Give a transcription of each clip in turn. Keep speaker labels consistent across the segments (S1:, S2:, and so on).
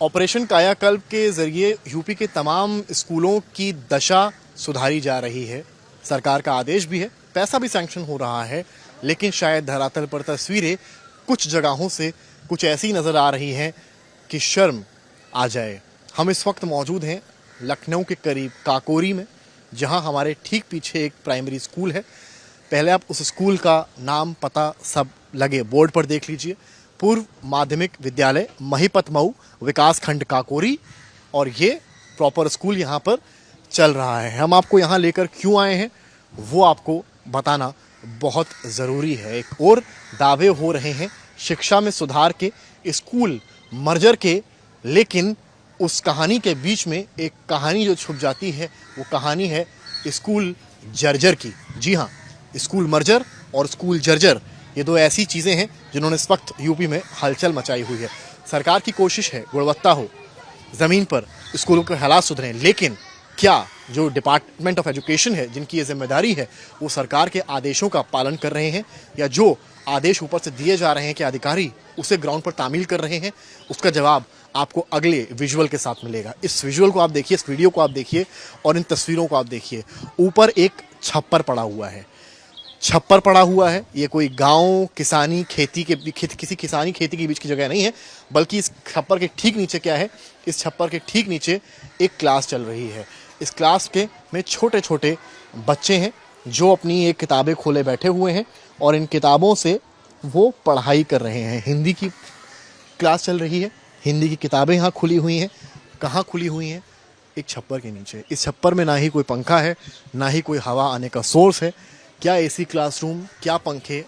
S1: Operation कायाकल्प के जरिए यूपी के तमाम स्कूलों की दशा सुधारी जा रही है। सरकार का आदेश भी है, पैसा भी सैंक्शन हो रहा है, लेकिन शायद धरातल पर तस्वीरें कुछ जगहों से कुछ ऐसी नज़र आ रही हैं कि शर्म आ जाए। हम इस वक्त मौजूद हैं लखनऊ के करीब काकोरी में, जहां हमारे ठीक पीछे एक प्राइमरी स्कूल है। पहले आप उस स्कूल का नाम पता सब लगे बोर्ड पर देख लीजिए। पूर्व माध्यमिक विद्यालय महिपत मऊ विकास खंड काकोरी, और ये प्रॉपर स्कूल यहाँ पर चल रहा है। हम आपको यहाँ लेकर क्यों आए हैं वो आपको बताना बहुत ज़रूरी है। एक और दावे हो रहे हैं शिक्षा में सुधार के, स्कूल मर्जर के, लेकिन उस कहानी के बीच में एक कहानी जो छुप जाती है, वो कहानी है स्कूल जर्जर की। जी हाँ, स्कूल मर्जर और स्कूल जर्जर, ये दो ऐसी चीज़ें हैं जिन्होंने इस वक्त यूपी में हलचल मचाई हुई है। सरकार की कोशिश है गुणवत्ता हो, ज़मीन पर स्कूलों के हालात सुधरें, लेकिन क्या जो डिपार्टमेंट ऑफ एजुकेशन है, जिनकी ये जिम्मेदारी है, वो सरकार के आदेशों का पालन कर रहे हैं, या जो आदेश ऊपर से दिए जा रहे हैं कि अधिकारी उसे ग्राउंड पर तामील कर रहे हैं? उसका जवाब आपको अगले विजुअल के साथ मिलेगा। इस विजुअल को आप देखिए, इस वीडियो को आप देखिए और इन तस्वीरों को आप देखिए। ऊपर एक छप्पर पड़ा हुआ है, छप्पर पड़ा हुआ है। ये कोई गांव किसानी खेती के किसी किसानी खेती के बीच की जगह नहीं है, बल्कि इस छप्पर के ठीक नीचे क्या है, इस छप्पर के ठीक नीचे एक क्लास चल रही है। इस क्लास के में छोटे छोटे बच्चे हैं जो अपनी एक किताबें खोले बैठे हुए हैं और इन किताबों से वो पढ़ाई कर रहे हैं। हिंदी की क्लास चल रही है, हिंदी की किताबें यहाँ खुली हुई हैं। कहाँ खुली हुई हैं? एक छप्पर के नीचे। इस छप्पर में ना ही कोई पंखा है, ना ही कोई हवा आने का सोर्स है। क्या एसी क्लासरूम, क्या पंखे,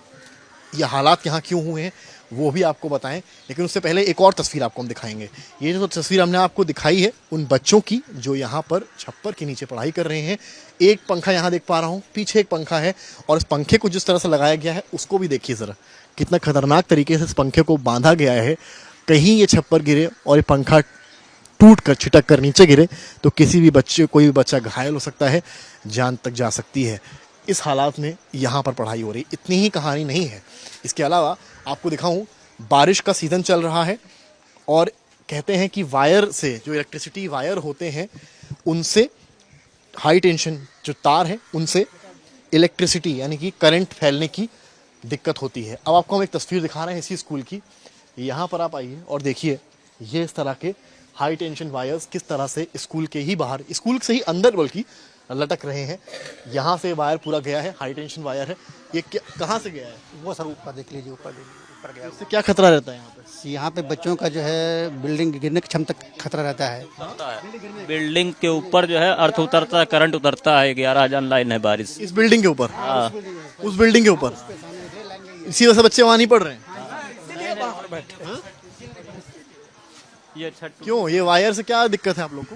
S1: ये हालात यहाँ क्यों हुए हैं वो भी आपको बताएं। लेकिन उससे पहले एक और तस्वीर आपको हम दिखाएंगे। ये जो तस्वीर हमने आपको दिखाई है उन बच्चों की जो यहाँ पर छप्पर के नीचे पढ़ाई कर रहे हैं। एक पंखा यहाँ देख पा रहा हूँ, पीछे एक पंखा है, और इस पंखे को जिस तरह से लगाया गया है उसको भी देखिए ज़रा, कितना खतरनाक तरीके से इस पंखे को बांधा गया है। कहीं ये छप्पर गिरे और ये पंखा टूट कर छिटक कर नीचे गिरे तो किसी भी बच्चे, कोई भी बच्चा घायल हो सकता है, जान तक जा सकती है। इस हालात में यहाँ पर पढ़ाई हो रही। इतनी ही कहानी नहीं है, इसके अलावा आपको दिखाऊं, बारिश का सीज़न चल रहा है और कहते हैं कि वायर से, जो इलेक्ट्रिसिटी वायर होते हैं, उनसे हाई टेंशन जो तार है उनसे इलेक्ट्रिसिटी यानी कि करंट फैलने की दिक्कत होती है। अब आपको हम एक तस्वीर दिखा रहे हैं इसी स्कूल की। यहाँ पर आप आइए और देखिए, ये इस तरह के हाई टेंशन वायर्स किस तरह से स्कूल के ही बाहर, स्कूल से ही अंदर बल्कि लटक रहे हैं। यहाँ से वायर पूरा गया है, हाई टेंशन वायर है। ये कहाँ से गया है?
S2: वो सर ऊपर देख लीजिए, ऊपर गया।
S1: इससे क्या खतरा रहता है यहाँ पे?
S2: यहाँ पे बच्चों का जो है बिल्डिंग गिरने की क्षमता खतरा रहता है।
S3: बिल्डिंग के ऊपर जो है अर्थ उतरता है, करंट उतरता है। 11,000 लाइन है बारिश।
S1: इस बिल्डिंग के ऊपर?
S3: हाँ।
S1: उस बिल्डिंग के ऊपर? इसी वजह से बच्चे वहाँ नहीं पढ़ रहे हैं?
S3: ये छठ
S1: क्यों? ये वायर से क्या दिक्कत है आप लोग को?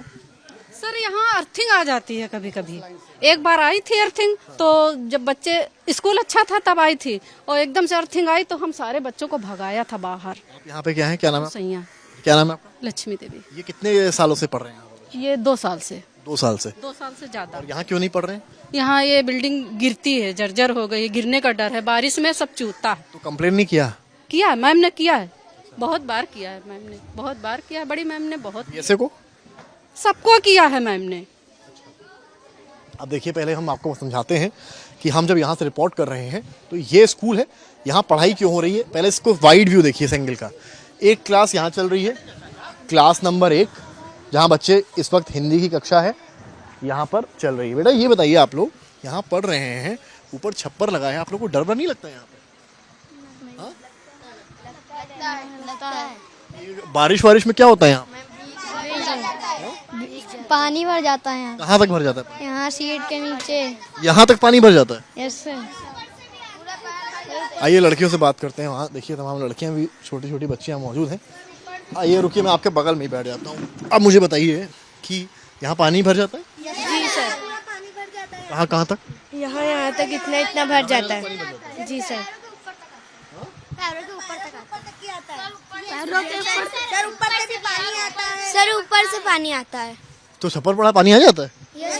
S4: सर यहाँ अर्थिंग आ जाती है कभी कभी। एक बार आई थी अर्थिंग, तो जब बच्चे, स्कूल अच्छा था तब आई थी, और एकदम से अर्थिंग आई तो हम सारे बच्चों को भगाया था बाहर।
S1: यहाँ पे क्या है, क्या नाम है?
S4: सैया
S1: क्या नाम है आपका?
S4: लक्ष्मी देवी।
S1: ये कितने सालों से पढ़ रहे हैं यहाँ पे?
S4: ये 2 साल से।
S1: 2 साल से?
S4: 2 साल से ज्यादा।
S1: और यहाँ क्यों नहीं पढ़ रहे हैं?
S4: यहाँ ये बिल्डिंग गिरती है, जर्जर हो गई, गिरने का डर है, बारिश में सब चूता है।
S1: तो कंप्लेन नहीं किया?
S4: किया है, मैम ने किया है, बहुत बार किया है, मैम ने बहुत बार किया है, बड़ी मैम ने बहुत,
S1: ऐसे को
S4: सबको किया है मैम ने।
S1: अब देखिए, पहले हम आपको समझाते हैं कि हम जब यहाँ से रिपोर्ट कर रहे हैं तो ये स्कूल है, यहाँ पढ़ाई क्यों हो रही है। पहले इसको वाइड व्यू देखिए इस एंगल का। एक क्लास यहाँ चल रही है, क्लास नंबर 1, जहाँ बच्चे इस वक्त हिंदी की कक्षा है, यहाँ पर चल रही है। बेटा ये बताइए, आप लोग यहाँ पढ़ रहे हैं, ऊपर छप्पर लगा है, आप लोग को डर नहीं लगता यहाँ पे? हाँ? बारिश वारिश में क्या होता है यहाँ?
S5: पानी भर जाता है यहाँ।
S1: कहाँ तक भर जाता है?
S5: यहाँ सीट के नीचे।
S1: यहाँ तक पानी भर जाता है?
S5: Yes sir.
S1: आइए लड़कियों से बात करते हैं। वहाँ देखिए तमाम लड़कियाँ भी, छोटी छोटी बच्चियाँ मौजूद हैं। आइए रुकिए, मैं आपके बगल में ही बैठ जाता हूँ। अब मुझे बताइए कि यहाँ पानी भर जाता है?
S5: जी सर।
S1: कहाँ कहाँ तक?
S5: यहाँ तक इतना भर जाता है। जी सर। पैरों के ऊपर तक आता है। सर ऊपर से भी पानी आता है। सर ऊपर से पानी आता है।
S1: तो छप्पर पड़ा पानी आ जाता है?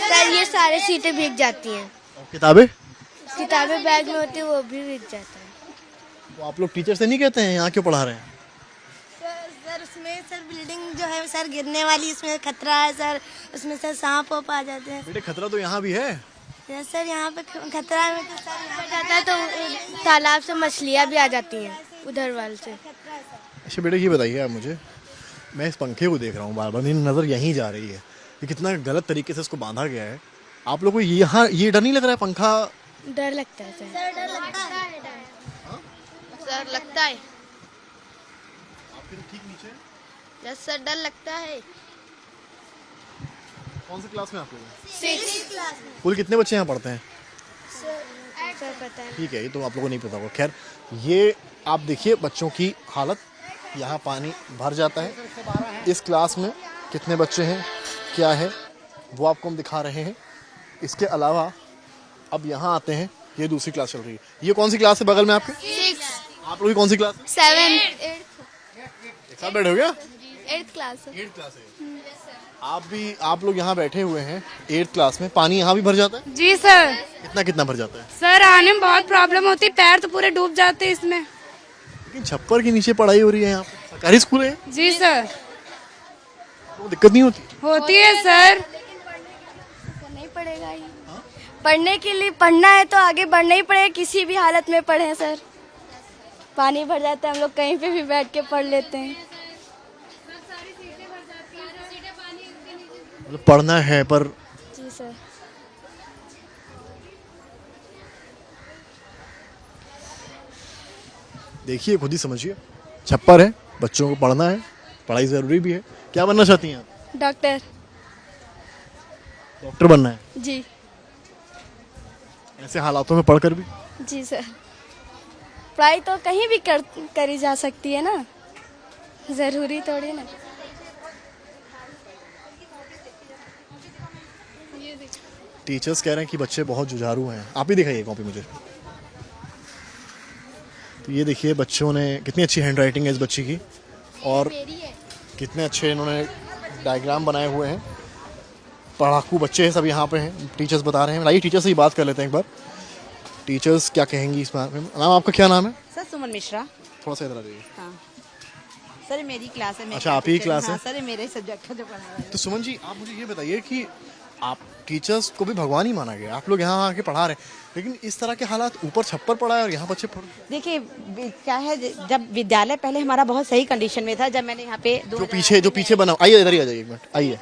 S5: सर ये सारे सीटें भीग जाती हैं।
S1: किताबें?
S5: किताबें बैग में होती है, वो भी भीग जाता है।
S1: तो आप लोग टीचर से नहीं कहते हैं यहाँ क्यों पढ़ा रहे हैं?
S5: सर इसमें सर बिल्डिंग जो है सर गिरने वाली, इसमें खतरा है सर, उसमें सर सांप वाप आ जाते हैं।
S1: बेटे खतरा तो यहाँ भी है।
S5: यस सर, यहाँ पे खतरा है तो सर यहाँ जाता है तो तालाब से मछलियाँ भी आ जाती हैं उधर वाल से।
S1: अच्छा बेटे ये बताइए आप मुझे, मैं इस पंखे को देख रहा हूँ बार बार, मेरी नज़र यहीं जा रही है, ये कितना गलत तरीके से इसको बांधा गया है। आप लोगों को यहाँ ये डर नहीं लग रहा है पंखा?
S5: डर लगता है सर, डर लगता है सर, लगता है।
S1: ठीक नीचे
S5: यस सर, डर लगता है।
S1: कौन सी क्लास में आप लोग?
S5: 6th क्लास में
S1: कुल कितने बच्चे यहाँ पढ़ते हैं?
S5: सर पता है।
S1: ठीक है, ये तो आप लोगों को नहीं पता होगा। खैर ये आप देखिए बच्चों की हालत, यहाँ पानी भर जाता है। इस क्लास में कितने बच्चे हैं क्या है वो आपको हम दिखा रहे हैं। इसके अलावा अब यहाँ आते हैं, ये दूसरी क्लास चल रही है। ये कौन सी क्लास है बगल में आपके?
S5: 6th
S1: आप लोग की कौन सी क्लास?
S5: 7th
S1: एक साथ बैठे हो क्या?
S5: 8th क्लास है।
S1: 8th क्लास है। आप लोग यहाँ बैठे हुए हैं 8th क्लास में। पानी यहाँ भी भर जाता है?
S6: जी सर।
S1: कितना कितना भर जाता है?
S6: सर आने में बहुत प्रॉब्लम होती है, पैर तो पूरे डूब जाते हैं इसमें।
S1: लेकिन छप्पर के नीचे पढ़ाई हो रही है यहाँ पे, सरकारी स्कूल है,
S6: जी सर।
S1: तो दिक्कत नहीं होती?
S6: होती है सर।
S5: नहीं पड़ेगा ही, पढ़ने के लिए पढ़ना है तो आगे बढ़ना ही पड़ेगा, किसी भी हालत में पढ़े सर। पानी भर जाता है, हम लोग कहीं पे भी बैठ के पढ़ लेते हैं।
S1: मतलब पढ़ना है पर
S5: जी सर।
S1: देखिए खुद ही समझिए, छप्पर है, बच्चों को पढ़ना है, पढ़ाई जरूरी भी है। क्या बनना चाहती हैं आप?
S5: डॉक्टर।
S1: डॉक्टर बनना है?
S5: जी
S1: ऐसे हालातों में पढ़कर भी?
S5: जी सर, पढ़ाई तो कहीं भी करी जा सकती है ना, जरूरी थोड़ी ना।
S1: टीचर्स कह रहे हैं कि बच्चे बहुत जुझारू हैं। आप ही दिखाइए कॉपी मुझे। तो ये देखिए बच्चों ने, कितनी अच्छी हैंड राइटिंग है इस बच्ची की, और कितने अच्छे इन्होंने डायग्राम बनाए हुए हैं। पढ़ाकू बच्चे हैं सब यहाँ पे हैं, टीचर्स बता रहे हैं। लाइए टीचर से ही बात कर लेते हैं एक बार, टीचर्स क्या कहेंगी इस बारे में। नाम आपका क्या नाम है?
S7: सर सुमन मिश्रा।
S1: थोड़ा सा इधर आ जाइए।
S7: हाँ सर, मेरी क्लास है।
S1: अच्छा, आप ही क्लास है?
S7: हाँ सर, ये मेरे सब्जेक्ट का जो पढ़ा रहा है।
S1: तो सुमन जी आप मुझे ये बताइए कि आप टीचर्स को भी भगवान ही माना गया, आप लोग यहाँ आके पढ़ा रहे हैं, लेकिन इस तरह के हालात, ऊपर छप्पर पड़ा है और यहाँ बच्चे पढ़।
S7: देखिए क्या है, जब विद्यालय पहले हमारा बहुत सही कंडीशन में था, जब मैंने यहाँ पे
S1: जो पीछे बना, आइए इधर ही आ जाइए एक मिनट, आइए।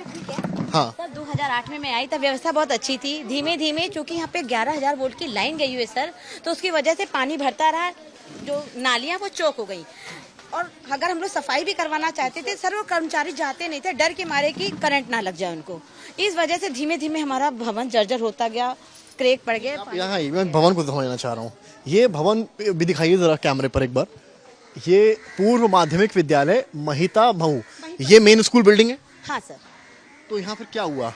S1: हाँ
S7: सर 2008 में मैं आई तब व्यवस्था बहुत अच्छी थी। धीमे धीमे चूंकि यहाँ पे 11,000 वोल्ट की लाइन गई हुई है सर, तो उसकी वजह से पानी भरता रहा, जो नालियाँ वो चौक हो गई। और अगर हम लोग सफाई भी करवाना चाहते थे सर, वो कर्मचारी जाते नहीं थे, डर के मारे कि करंट ना लग जाए उनको। इस वजह से धीमे धीमे हमारा भवन जर्जर होता गया, क्रैक पड़ गए।
S1: यहाँ मैं भवन को समझना चाह रहा हूँ। ये भवन भी दिखाइए जरा कैमरे पर एक बार। ये पूर्व माध्यमिक विद्यालय महिता महू, ये मेन स्कूल बिल्डिंग है?
S7: हाँ सर।
S1: तो यहाँ फिर क्या हुआ,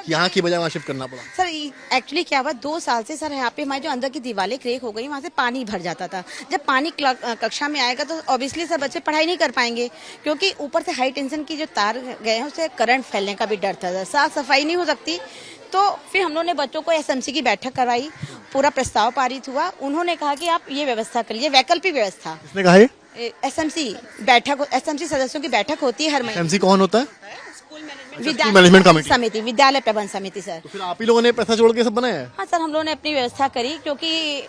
S1: यहाँ की बजाय वहाँ शिफ्ट करना पड़ा?
S7: सर एक्चुअली क्या हुआ, 2 साल से सर यहाँ पे हमारी जो अंदर की दीवारें क्रैक हो गई, वहाँ से पानी भर जाता था। जब पानी कक्षा में आएगा तो ऑब्वियसली सर बच्चे पढ़ाई नहीं कर पाएंगे, क्योंकि ऊपर से हाई टेंशन की जो तार गए हैं उससे करंट फैलने का भी डर था। साफ सफाई नहीं हो सकती। तो फिर हम लोगों ने बच्चों को एसएमसी की बैठक करवाई, पूरा प्रस्ताव पारित हुआ। उन्होंने कहा कि आप ये व्यवस्था कर लीजिए, वैकल्पिक व्यवस्था।
S1: किसने कहा?
S7: एसएमसी बैठक, एसएमसी सदस्यों की बैठक होती है हर महीने।
S1: एमसी कौन होता है?
S7: मैनेजमेंट समिति, विद्यालय प्रबंध समिति सर।
S1: तो फिर आप ही लोगों ने पैसा जोड़ के सब बनाया है?
S7: हाँ सर, हम लोगों ने अपनी व्यवस्था करी, क्योंकि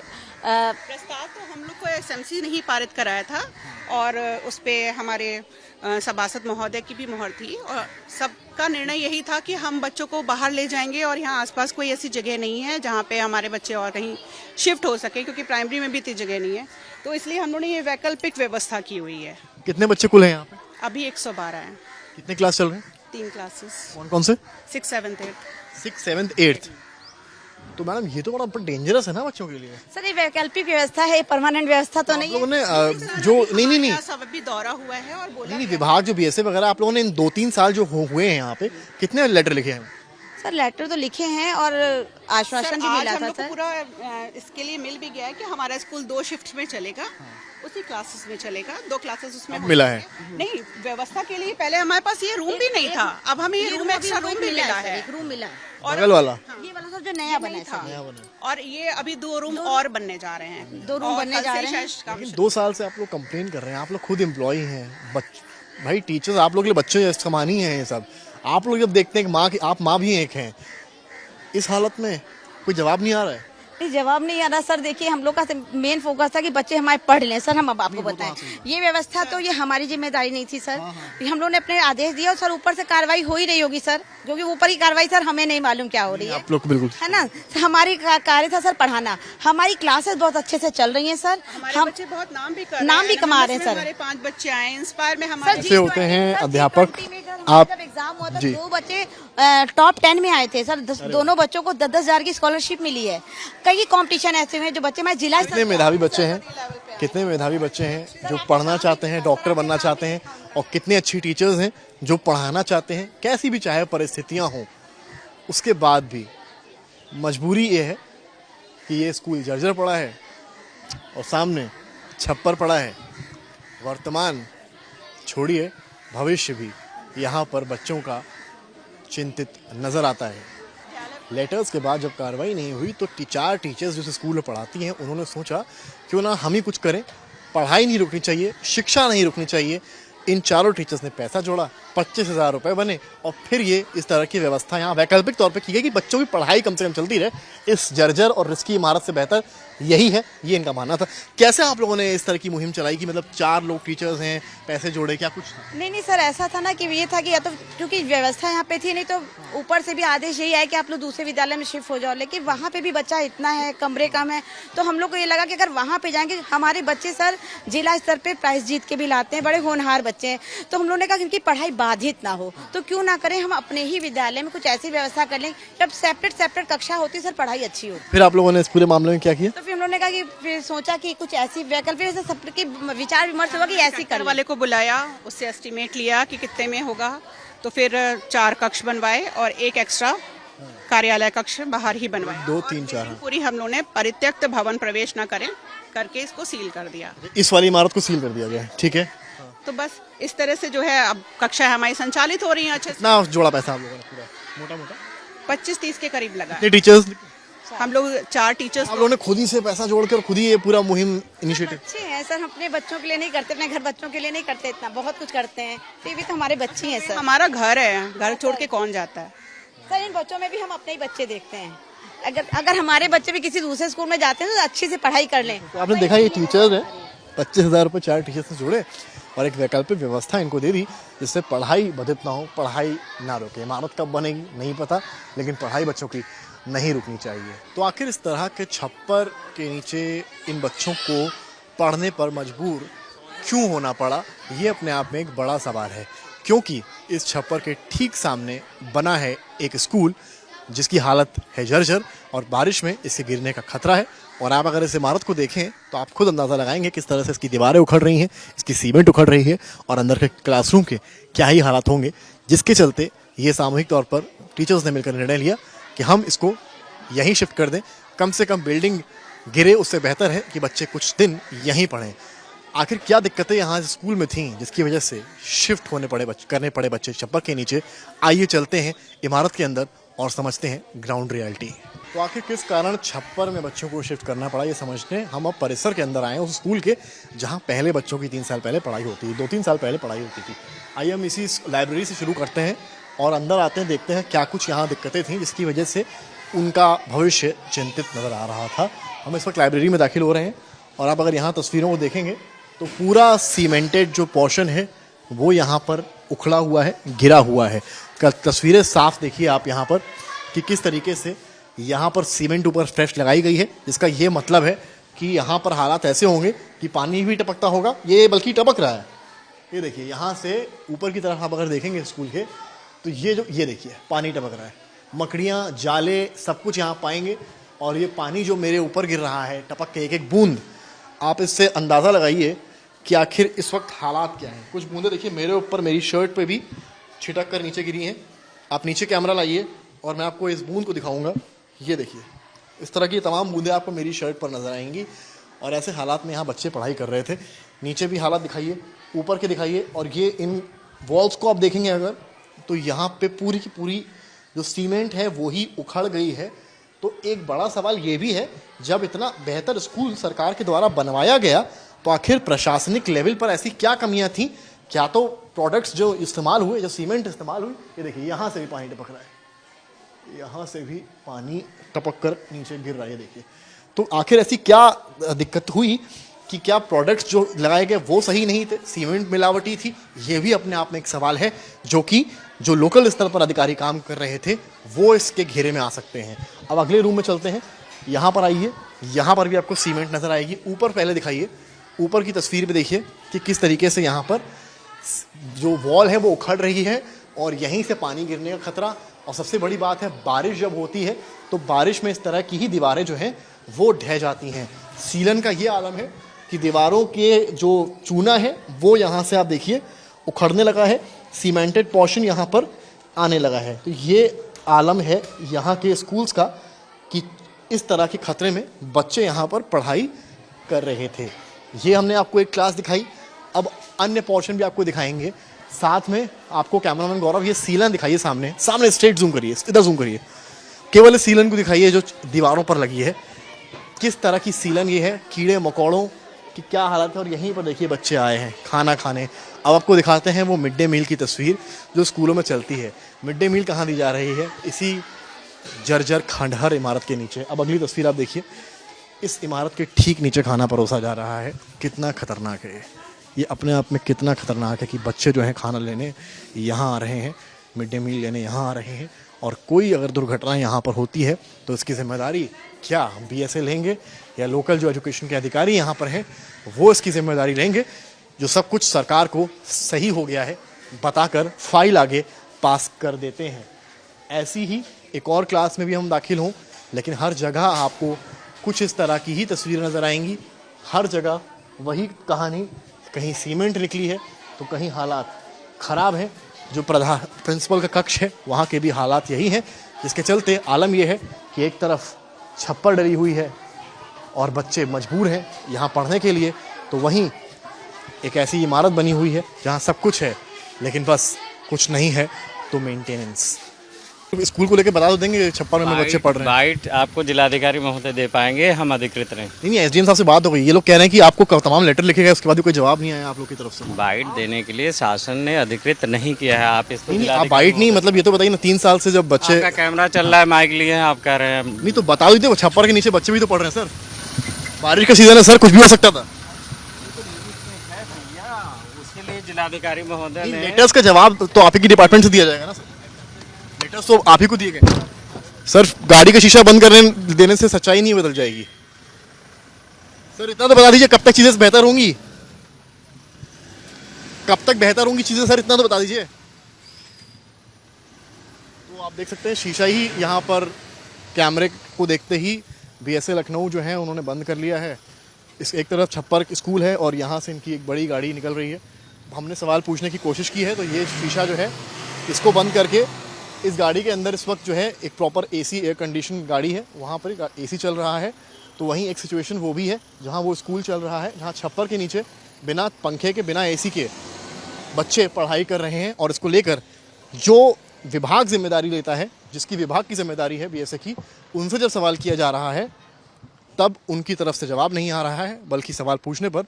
S8: प्रस्ताव तो हम लोग को एसएमसी नहीं पारित कराया था, और उस पे हमारे सभासद महोदय की भी मोहर थी, और सबका निर्णय यही था कि हम बच्चों को बाहर ले जाएंगे, और यहाँ आसपास कोई ऐसी जगह नहीं है जहाँ पे हमारे बच्चे और कहीं शिफ्ट हो सके, क्योंकि प्राइमरी में भी इतनी जगह नहीं है। तो इसलिए हम लोगों ने ये वैकल्पिक व्यवस्था की हुई है।
S1: कितने बच्चे कुल हैं यहाँ पे?
S8: अभी 112 है।
S1: कितने क्लास चल रहे हैं?
S8: 3 क्लासेस।
S1: कौन कौन से?
S8: 6th, 7th, 8th।
S1: 6th, 7th, 8th। तो मैडम ये तो बड़ा डेंजरस है ना बच्चों के लिए।
S7: सर ये वैकल्पिक व्यवस्था है, परमानेंट व्यवस्था तो नहीं
S1: लोगों
S7: है।
S1: ने जो नहीं
S8: सब अभी दौरा हुआ है और बोला
S1: नहीं विभाग जो बीएसए वगैरह आप लोगों ने इन 2-3 साल जो हुए हैं यहाँ पे, कितने लेटर लिखे हैं?
S7: सर लेटर तो लिखे हैं और आश्वासन भी
S8: आज
S7: मिला
S8: हम
S7: था
S8: लोग को
S7: सर।
S8: पूरा इसके लिए मिल भी गया है कि हमारा स्कूल 2 शिफ्ट में चलेगा, उसी क्लासेस में चलेगा। 2 क्लासेस उसमें
S1: मिला है?
S8: नहीं, व्यवस्था के लिए पहले हमारे पास ये रूम भी नहीं था, अब हमें ये रूम एक्स्ट्रा रूम भी मिला है।
S7: एक रूम मिला,
S8: और
S1: बगल वाला
S7: ये वाला सर जो नया बना है सर।
S1: नया बना।
S8: और ये अभी 2 रूम और बनने जा रहे हैं।
S7: 2 रूम
S8: और
S7: बनने
S8: कल
S7: जा
S8: से
S7: रहे हैं।
S8: शायद काम
S1: लेकिन 2 साल से आप लोग कंप्लेन कर रहे हैं, आप लोग खुद एम्प्लॉय हैं, भाई टीचर्स आप लोग के लिए बच्चे समान ही हैं ये सब। आप लोग जब देखते हैं कि माँ की, आप माँ भी एक हैं, इस हालत में कोई जवाब नहीं आ रहा है।
S7: नहीं, जवाब नहीं आ रहा सर। देखिए हम लोग का मेन फोकस था कि बच्चे हमारे पढ़ लें सर। हम अब आपको बताएं, ये व्यवस्था तो ये हमारी जिम्मेदारी नहीं थी सर। हम लोगों ने अपने आदेश दिया और सर ऊपर से कार्रवाई हो ही रही होगी सर, क्योंकि ऊपर की कार्रवाई सर हमें नहीं मालूम क्या हो रही है।
S1: आप लोग को बिल्कुल
S7: है ना, हमारी कार्य था सर पढ़ाना। हमारी क्लासेस बहुत अच्छे से चल रही हैं सर।
S8: हमारे बच्चे बहुत नाम भी कर रहे
S7: नाम भी
S8: हैं।
S7: कमा रहे हैं सर।
S8: हमारे 5 बच्चे आए इंस्पायर में हमारे।
S1: ऐसे होते हैं अध्यापक।
S7: आप जब एग्जाम हुआ था
S1: जी।
S7: 2 बच्चे टॉप 10 में आए थे सर। दोनों बच्चों को 10-10 हजार की स्कॉलरशिप मिली है। कई कंपटीशन ऐसे हुए जो बच्चे हमारे जिला स्तर
S1: कितने मेधावी बच्चे हैं, कितने मेधावी बच्चे हैं जो पढ़ना चाहते हैं, डॉक्टर बनना चाहते हैं, और कितने अच्छी टीचर्स हैं जो पढ़ाना चाहते हैं। कैसी भी चाहे परिस्थितियां हों, उसके बाद भी मजबूरी ये है कि ये स्कूल जर्जर पड़ा है और सामने छप्पर पड़ा है। वर्तमान छोड़िए, भविष्य भी यहाँ पर बच्चों का चिंतित नजर आता है। लेटर्स के बाद जब कार्रवाई नहीं हुई तो 4 टीचर्स जो स्कूल में पढ़ाती हैं, उन्होंने सोचा क्यों ना हम ही कुछ करें। पढ़ाई नहीं रुकनी चाहिए, शिक्षा नहीं रुकनी चाहिए। इन 4 टीचर्स ने पैसा जोड़ा, 25,000 रुपये बने, और फिर ये इस तरह की व्यवस्था यहाँ वैकल्पिक तौर पे की गई कि बच्चों की पढ़ाई कम से कम चलती रहे। इस जर्जर और रिस्की इमारत से बेहतर यही है, ये इनका मानना था। कैसे आप लोगों ने इस तरह की मुहिम चलाई कि मतलब 4 लोग टीचर्स हैं, पैसे जोड़े, क्या कुछ था?
S7: नहीं सर, ऐसा था ना कि ये था कि या तो क्योंकि व्यवस्था यहाँ पे थी, नहीं तो ऊपर से भी आदेश यही आया कि आप लोग दूसरे विद्यालय में शिफ्ट हो जाओ। लेकिन वहाँ पे भी बच्चा इतना है, कमरे कम है, तो हम लोग को ये लगा कि अगर वहाँ पे जाएंगे, हमारे बच्चे सर जिला स्तर पे प्राइज जीत के भी लाते हैं, बड़े होनहार बच्चे हैं, तो हम लोगों ने कहा कि इनकी पढ़ाई बाधित ना हो, तो क्यों ना करें हम अपने ही विद्यालय में कुछ ऐसी व्यवस्था कर लें जब सेपरेट कक्षा होती है सर, पढ़ाई अच्छी होती है।
S1: फिर आप लोगों ने इस पूरे मामले में क्या किया?
S7: तो फिर हम लोगों ने कहा कि फिर सोचा कि कुछ ऐसी वैकल्पिक सबके विचार विमर्श होगा कि ऐसी कर
S8: वाले को बुलाया, उससे एस्टिमेट लिया कि कितने में होगा, तो फिर 4 कक्ष बनवाए और 1 एक्स्ट्रा कार्यालय कक्ष बाहर ही बनवाए।
S1: 2, 3, 4
S8: पूरी हम लोगों ने परित्यक्त भवन प्रवेश न करें करके इसको सील कर दिया।
S1: इस वाली इमारत को सील कर दिया गया है, ठीक है।
S8: तो बस इस तरह से जो है अब कक्षा हमारी संचालित हो रही है अच्छे से।
S1: ना जोड़ा पैसा आप लोगों ने पूरा मोटा मोटा
S8: 25-30 के करीब लगा।
S1: कितने टीचर्स?
S8: हम लोग 4 टीचर्स।
S1: आप लोगों ने खुद ही से पैसा जोड़कर खुद ही ये पूरा मुहिम इनिशिएटिव।
S7: अच्छे हैं सर, अपने बच्चों के लिए नहीं करते, अपने घर बच्चों के लिए नहीं करते, इतना बहुत कुछ करते हैं, तो ये भी तो हमारे बच्चे हैं सर।
S8: हमारा घर है, घर छोड़ के कौन जाता है
S7: सर। इन बच्चों में भी हम अपने ही बच्चे देखते हैं। अगर हमारे बच्चे भी किसी दूसरे स्कूल में जाते हैं तो अच्छी से पढ़ाई कर लें।
S1: तो आपने देखा ये टीचर्स है, 25,000 रुपये 4 टीचर्स से जोड़े और एक वैकल्पिक व्यवस्था इनको दे दी जिससे पढ़ाई बाधित ना हो, पढ़ाई ना रुके। इमारत कब बनेगी नहीं पता, लेकिन पढ़ाई बच्चों की नहीं रुकनी चाहिए। तो आखिर इस तरह के छप्पर के नीचे इन बच्चों को पढ़ने पर मजबूर क्यों होना पड़ा, ये अपने आप में एक बड़ा सवाल है। क्योंकि इस छप्पर के ठीक सामने बना है एक स्कूल जिसकी हालत है जर्जर और बारिश में इसके गिरने का खतरा है। और आप अगर इस इमारत को देखें तो आप खुद अंदाज़ा लगाएंगे किस तरह से इसकी दीवारें उखड़ रही हैं, इसकी सीमेंट उखड़ रही है, और अंदर के क्लासरूम के क्या ही हालात होंगे, जिसके चलते ये सामूहिक तौर पर टीचर्स ने मिलकर निर्णय लिया कि हम इसको यहीं शिफ्ट कर दें। कम से कम बिल्डिंग गिरे उससे बेहतर है कि बच्चे कुछ दिन यहीं पढ़ें। आखिर क्या दिक्कतें यहाँ स्कूल में थीं जिसकी वजह से शिफ्ट करने पड़े बच्चे छप्पर के नीचे। आइए चलते हैं इमारत के अंदर और समझते हैं ग्राउंड रियलिटी। तो आखिर किस कारण छप्पर में बच्चों को शिफ्ट करना पड़ा, ये समझते हैं। हम अब परिसर के अंदर आए हैं उस स्कूल के जहाँ पहले बच्चों की 3 साल पहले पढ़ाई होती थी, 2-3 साल पहले पढ़ाई होती थी। आइए हम इसी लाइब्रेरी से शुरू करते हैं और अंदर आते हैं, देखते हैं क्या कुछ यहाँ दिक्कतें थीं जिसकी वजह से उनका भविष्य चिंतित नज़र आ रहा था। हम इस वक्त लाइब्रेरी में दाखिल हो रहे हैं और आप अगर यहाँ तस्वीरों को देखेंगे तो पूरा सीमेंटेड जो पोर्शन है वो यहाँ पर उखड़ा हुआ है, गिरा हुआ है। तस्वीरें साफ देखिए आप यहाँ पर कि किस तरीके से यहाँ पर सीमेंट ऊपर फ्रेश लगाई गई है, जिसका ये मतलब है कि यहाँ पर हालात ऐसे होंगे कि पानी भी टपकता होगा। ये बल्कि टपक रहा है, ये देखिए यहाँ से ऊपर की तरफ आप अगर देखेंगे स्कूल के तो ये देखिए पानी टपक रहा है, मकड़ियाँ, जाले, सब कुछ यहाँ पाएंगे। और ये पानी जो मेरे ऊपर गिर रहा है टपक के एक एक बूंद, आप इससे अंदाज़ा लगाइए कि आखिर इस वक्त हालात क्या हैं। कुछ बूंदें देखिए मेरे ऊपर, मेरी शर्ट पे भी छिटक कर नीचे गिरी हैं। आप नीचे कैमरा लाइए और मैं आपको इस बूंद को दिखाऊंगा। ये देखिए इस तरह की तमाम बूंदें आपको मेरी शर्ट पर नज़र आएंगी। और ऐसे हालात में यहाँ बच्चे पढ़ाई कर रहे थे। नीचे भी हालात दिखाइए, ऊपर के दिखाइए। और ये इन वॉल्स को आप देखेंगे अगर तो यहाँ पे पूरी की पूरी जो सीमेंट है वो ही उखड़ गई है। तो एक बड़ा सवाल ये भी है, जब इतना बेहतर स्कूल सरकार के द्वारा बनवाया गया तो आखिर प्रशासनिक लेवल पर ऐसी क्या कमियां थीं क्या तो प्रोडक्ट्स जो इस्तेमाल हुए, जो सीमेंट इस्तेमाल हुई, ये देखिए यहाँ से भी पानी टपक रहा है, यहाँ से भी पानी टपक कर नीचे गिर रहा है, देखिए। तो आखिर ऐसी क्या दिक्कत हुई कि क्या प्रोडक्ट्स जो लगाए गए वो सही नहीं थे, सीमेंट मिलावटी थी? ये भी अपने आप में एक सवाल है जो कि जो लोकल स्तर पर अधिकारी काम कर रहे थे वो इसके घेरे में आ सकते हैं। अब अगले रूम में चलते हैं, यहाँ पर आइए, यहाँ पर भी आपको सीमेंट नजर आएगी। ऊपर पहले दिखाइए, ऊपर की तस्वीर में देखिए कि किस तरीके से यहाँ पर जो वॉल है वो उखड़ रही है और यहीं से पानी गिरने का खतरा। और सबसे बड़ी बात है, बारिश जब होती है तो बारिश में इस तरह की ही दीवारें जो हैं वो ढह जाती हैं। सीलन का ये आलम है कि दीवारों के जो चूना है वो यहाँ से आप देखिए उखड़ने लगा है, सीमेंटेड पोर्शन यहाँ पर आने लगा है। तो ये आलम है यहाँ के स्कूल्स का कि इस तरह के खतरे में बच्चे यहाँ पर पढ़ाई कर रहे थे। ये हमने आपको एक क्लास दिखाई, अब अन्य पोर्शन भी आपको दिखाएंगे। साथ में आपको कैमरामैन गौरव ये सीलन दिखाइए, सामने सामने स्ट्रेट जूम करिए, इधर जूम करिए, केवल इस सीलन को दिखाइए जो दीवारों पर लगी है। किस तरह की सीलन ये है, कीड़े मकोड़ों की क्या हालत है। और यहीं पर देखिए बच्चे आए हैं खाना खाने। अब आपको दिखाते हैं वो मिड डे मील की तस्वीर जो स्कूलों में चलती है। मिड डे मील कहाँ दी जा रही है? इसी जर्जर खंडहर इमारत के नीचे। अब अगली तस्वीर आप देखिए, इस इमारत के ठीक नीचे खाना परोसा जा रहा है। कितना खतरनाक है ये अपने आप में, कितना खतरनाक है कि बच्चे जो हैं खाना लेने यहाँ आ रहे हैं, मिड डे मील लेने यहाँ आ रहे हैं, और कोई अगर दुर्घटना यहाँ पर होती है तो इसकी जिम्मेदारी क्या BSA लेंगे या लोकल जो एजुकेशन के अधिकारी यहाँ पर हैं वो इसकी जिम्मेदारी लेंगे? जो सब कुछ सरकार को सही हो गया है बताकर फाइल आगे पास कर देते हैं। ऐसी ही एक और क्लास में भी हम दाखिल हों, लेकिन हर जगह आपको कुछ इस तरह की ही तस्वीर नज़र आएंगी। हर जगह वही कहानी, कहीं सीमेंट निकली है तो कहीं हालात ख़राब हैं। जो प्रधान प्रिंसिपल का कक्ष है वहाँ के भी हालात यही हैं, जिसके चलते आलम यह है कि एक तरफ छप्पर डली हुई है और बच्चे मजबूर हैं यहाँ पढ़ने के लिए, तो वहीं एक ऐसी इमारत बनी हुई है जहाँ सब कुछ है लेकिन बस कुछ नहीं है तो मेंटेनेंस। स्कूल को लेकर बता दो देंगे छप्पर में बच्चे पढ़ रहे हैं?
S3: बाइट आपको जिलाधिकारी महोदय दे पाएंगे, हम अधिकृत नहीं।
S1: नहीं, SDM साहब से बात हो गई, ये लोग कह रहे हैं कि आपको तमाम लेटर लिखे गए, उसके बाद भी कोई जवाब नहीं आया आप लोग की तरफ से।
S3: बाइट देने के लिए शासन ने अधिकृत नहीं किया है। आप इसको
S1: नहीं, आप बाइट नहीं, मतलब ये तो बताइए ना, 3 साल से जब बच्चे
S3: आपका कैमरा चल रहा है, माइक लिए हैं, आप कह रहे हैं
S1: नहीं तो बता दीजिए, वो छप्पर के नीचे बच्चे भी तो पढ़ रहे हैं सर। बारिश का सीजन है सर, कुछ भी हो सकता था।
S3: उसके लिए जिलाधिकारी महोदय ने
S1: लेटर्स का जवाब तो आप ही की डिपार्टमेंट से दिया जाएगा ना सर, लेटर्स तो आप ही को दिए गए सर। गाड़ी का शीशा बंद करने देने से सच्चाई नहीं बदल जाएगी सर। इतना तो बता दीजिए कब तक चीजें बेहतर होंगी, कब तक बेहतर होंगी चीजें सर, इतना तो बता दीजिए। तो आप देख सकते हैं शीशा ही यहाँ पर कैमरे को देखते ही BSA लखनऊ जो है उन्होंने बंद कर लिया है। इस एक तरफ छप्पर स्कूल है और यहाँ से इनकी एक बड़ी गाड़ी निकल रही है। हमने सवाल पूछने की कोशिश की है तो ये शीशा जो है इसको बंद करके इस गाड़ी के अंदर इस वक्त जो है एक प्रॉपर AC एयर कंडीशन गाड़ी है, वहाँ पर AC चल रहा है। तो वहीं एक सिचुएशन वो भी है जहाँ वो स्कूल चल रहा है, जहाँ छप्पर के नीचे बिना पंखे के, बिना AC के बच्चे पढ़ाई कर रहे हैं। और इसको लेकर जो विभाग जिम्मेदारी लेता है, जिसकी विभाग की जिम्मेदारी है BSA की, उनसे जब सवाल किया जा रहा है तब उनकी तरफ से जवाब नहीं आ रहा है, बल्कि सवाल पूछने पर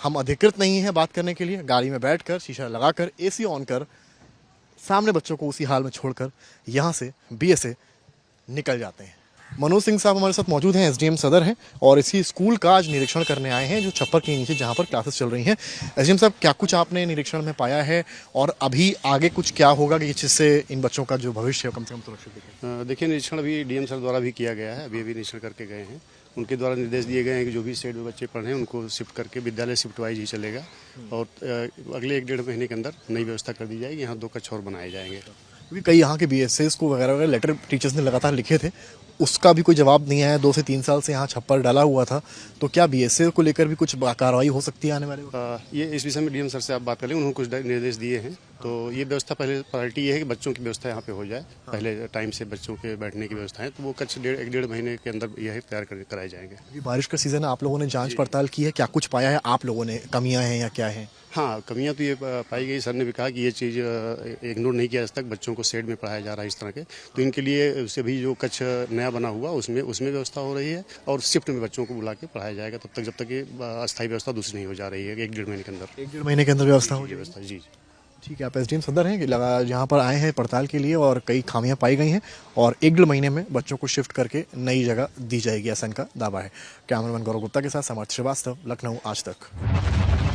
S1: हम अधिकृत नहीं हैं बात करने के लिए। गाड़ी में बैठकर शीशा लगाकर AC ऑन कर सामने बच्चों को उसी हाल में छोड़कर यहाँ से BSA निकल जाते हैं। मनोज सिंह साहब हमारे साथ मौजूद हैं, SDM सदर हैं, और इसी स्कूल का आज निरीक्षण करने आए हैं जो छप्पर के नीचे जहाँ पर क्लासेस चल रही हैं। SDM साहब, क्या कुछ आपने निरीक्षण में पाया है और अभी आगे कुछ क्या होगा कि जिससे इन बच्चों का जो भविष्य है कम से कम सुरक्षित दिखे?
S2: देखिए, निरीक्षण अभी DM सर द्वारा भी किया गया है, अभी निरीक्षण करके गए हैं। उनके द्वारा निर्देश दिए गए हैं कि जो भी सेट में बच्चे पढ़ रहे हैं उनको शिफ्ट करके विद्यालय शिफ्ट वाइज ही चलेगा और अगले 1-1.5 महीने के अंदर नई व्यवस्था कर दी जाएगी। यहाँ 2 कक्ष और बनाए जाएंगे।
S1: क्योंकि कई यहाँ के BSAs को वगैरह लेटर टीचर्स ने लगातार लिखे थे, उसका भी कोई जवाब नहीं आया। 2 से 3 साल से यहाँ छप्पर डाला हुआ था, तो क्या BSA को लेकर भी कुछ कार्रवाई हो सकती है आने वाले?
S2: ये इस विषय में DM सर से आप बात कर लें, उन्होंने कुछ निर्देश दिए हैं तो ये व्यवस्था पहले प्रायोरिटी ये है कि बच्चों की व्यवस्था यहाँ पे हो जाए, पहले टाइम से बच्चों के बैठने की व्यवस्था है, तो वो कच्छ एक डेढ़ महीने के अंदर यह तैयार कराए जाएंगे।
S1: अभी बारिश का सीजन है, आप लोगों ने जांच पड़ताल की है, क्या कुछ पाया है आप लोगों ने, कमियां हैं या क्या है?
S2: हाँ, कमियां तो ये पाई गई। सर ने भी कहा कि ये चीज़ इग्नोर नहीं किया आज तक, बच्चों को शेड में पढ़ाया जा रहा है इस तरह के, तो इनके लिए सभी जो कच्छ नया बना हुआ उसमें व्यवस्था हो रही है और शिफ्ट में बच्चों को बुला के पढ़ाया जाएगा तब तक जब तक ये अस्थायी व्यवस्था दूसरी नहीं हो जा रही है, एक डेढ़ महीने के अंदर।
S1: एक डेढ़ महीने के अंदर व्यवस्था हो
S2: व्यवस्था जी।
S1: ठीक है, आप एसडीएम सदर हैं कि लगा यहाँ पर आए हैं पड़ताल के लिए और कई खामियां पाई गई हैं और एक डेढ़ महीने में बच्चों को शिफ्ट करके नई जगह दी जाएगी, ऐसा इनका दावा है। कैमरामैन गौरव गुप्ता के साथ समर्थ श्रीवास्तव, लखनऊ आज तक।